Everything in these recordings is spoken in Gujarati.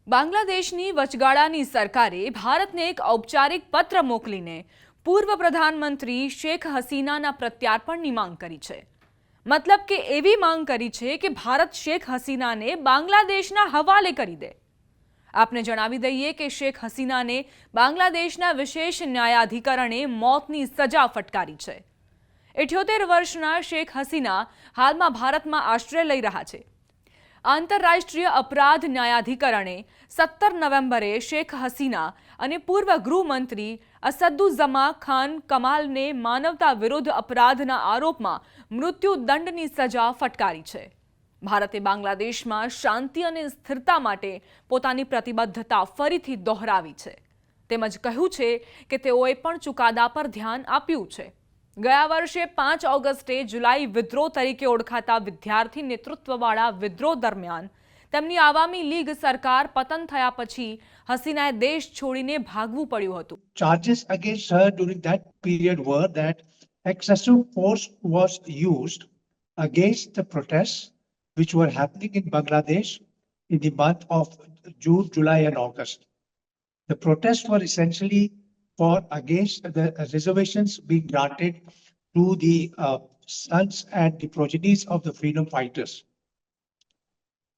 બાંગ્લાદેશની વચગાળાની સરકારે ભારતને એક ઔપચારિક પત્ર મોકલીને પૂર્વ પ્રધાનમંત્રી શેખ હસીનાના પ્રત્યાર્પણની માંગ કરી છે। મતલબ કે એવી માંગ કરી છે કે ભારત શેખ હસીનાને બાંગ્લાદેશના હવાલે કરી દે। આપને જણાવી દઈએ કે શેખ હસીનાને બાંગ્લાદેશના વિશેષ ન્યાયાધિકરણે મોતની સજા ફટકારી છે। 78 વર્ષના શેખ હસીના હાલમાં ભારતમાં આશ્રય લઈ રહ્યા છે। આંતરરાષ્ટ્રીય અપરાધ ન્યાયાધિકરણે 17 નવેમ્બરે શેખ હસીના અને પૂર્વ ગૃહમંત્રી અસદુઝ્ઝમા ખાન કમાલને માનવતા વિરુદ્ધ અપરાધના આરોપમાં મૃત્યુદંડની સજા ફટકારી છે। ભારતે બાંગ્લાદેશમાં શાંતિ અને સ્થિરતા માટે પોતાની પ્રતિબદ્ધતા ફરીથી દોહરાવી છે। તેમજ કહ્યું છે કે તેઓએ પણ ચુકાદા પર ધ્યાન આપ્યું છે। ગયા વર્ષે 5 ઓગસ્ટે જુલાઈ વિદ્રોહ તરીકે ઓળખાતા વિદ્યાર્થી નેતૃત્વવાળા વિદ્રોહ દરમિયાન તેમની આવામી લીગ સરકાર પતન થયા પછી હસીનાએ દેશ છોડીને ભાગવું પડ્યું હતું। Charges against her during that period were that excessive force was used against the protests which were happening in Bangladesh in the month of June, July and August. The protests were essentially for against the reservations being granted to the sons and the progenies of the freedom fighters.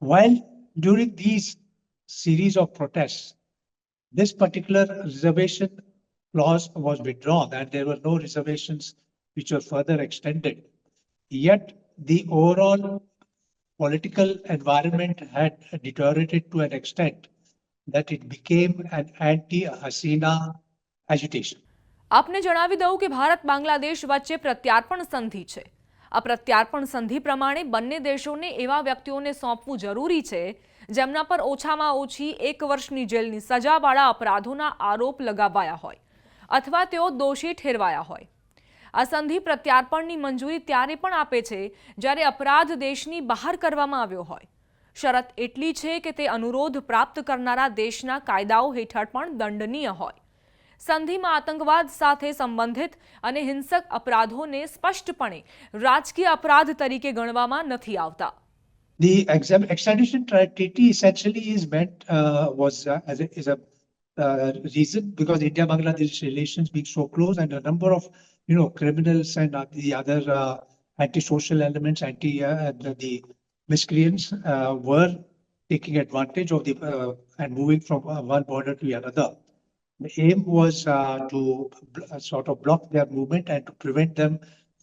While during these series of protests, this particular reservation clause was withdrawn and there were no reservations which were further extended. Yet the overall political environment had deteriorated to an extent that it became an anti-Hasina agitation. આપને જણાવી દઉં કે ભારત બાંગ્લાદેશ વચ્ચે પ્રત્યાર્પણ સંધિ છે। આ પ્રત્યાર્પણ સંધિ પ્રમાણે બંને દેશોને એવા વ્યક્તિઓને સોંપવું જરૂરી છે જેમના પર ઓછામાં ઓછી 1 વર્ષની જેલની સજાવાળા અપરાધોના આરોપ લગાવાયા હોય અથવા તેઓ દોષી ઠેરવાયા હોય। આ સંધિ પ્રત્યાર્પણની મંજૂરી ત્યારે પણ આપે છે જ્યારે અપરાધ દેશની બહાર કરવામાં આવ્યો હોય। શરત એટલી છે કે તે અનુરોધ પ્રાપ્ત કરનારા દેશના કાયદાઓ હેઠળ પણ દંડનીય હોય। સંધિમાં આતંકવાદ સાથે સંબંધિત અને હિંસક અપરાધોને સ્પષ્ટપણે રાજકીય અપરાધ તરીકે ગણવામાં નથી આવતા। The extradition treaty essentially is meant is a reason because India-Bangladesh relations being so close and a number of criminals and the other anti-social elements, the miscreants were taking advantage of the and moving from one border to another. The aim was to sort of block their movement and to prevent them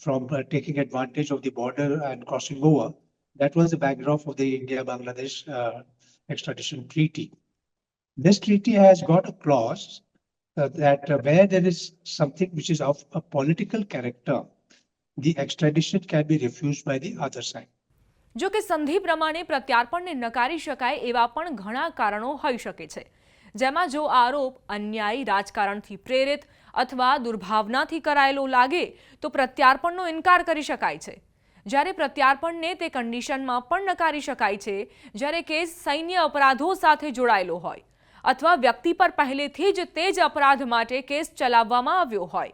from taking advantage of the border and crossing over. That was the backdrop of the India-Bangladesh extradition treaty. This treaty has got a clause that where there is something which is of a political character, the extradition can be refused by the other side. જો કે સંધિ પ્રમાણે પ્રત્યાર્પણને નકારી શકાય એવા પણ ઘણા કારણો હોઈ શકે છે, જેમાં જો આરોપ અન્યાયી રાજકારણથી પ્રેરિત અથવા દુર્ભાવનાથી કરાયેલો લાગે તો પ્રત્યાર્પણનો ઇનકાર કરી શકાય છે। જ્યારે પ્રત્યાર્પણને તે કન્ડિશનમાં પણ નકારી શકાય છે જ્યારે કેસ સૈન્ય અપરાધો સાથે જોડાયેલો હોય અથવા વ્યક્તિ પર પહેલેથી જ તે જ અપરાધ માટે કેસ ચલાવવામાં આવ્યો હોય।